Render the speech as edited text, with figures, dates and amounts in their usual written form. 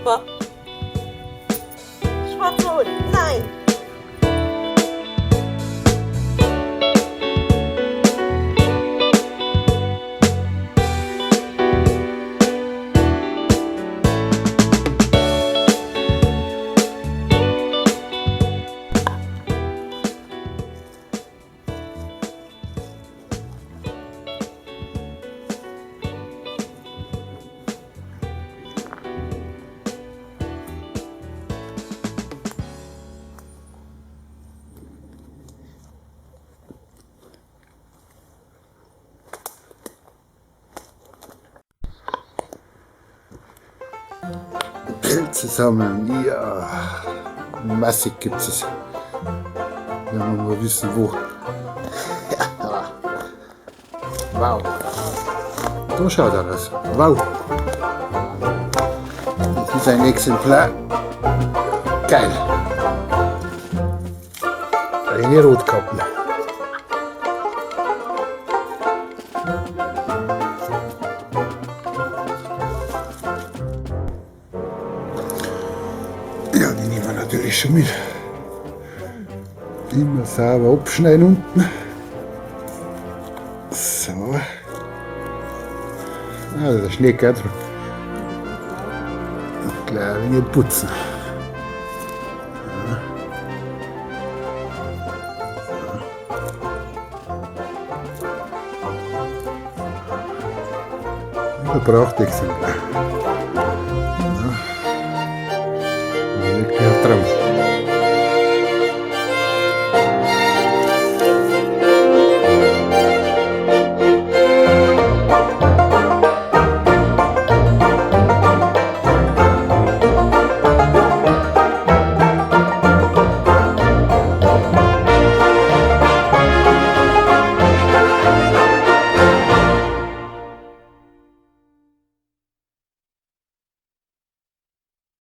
Super. Schwarzer Hund. Nein. Pilze sammeln, ja, massig gibt es. Wenn wir mal wissen, wo. Ja. Wow. So schaut er aus. Wow. Das ist ein Exemplar. Geil. Eine Rotkappen. Ja, die nehmen wir natürlich schon mit. Immer sauber abschneiden unten. So. Also der Schnee geht dran. Gleich ein wenig putzen. Verbraucht Exemplar. Ja. Wirklich dran.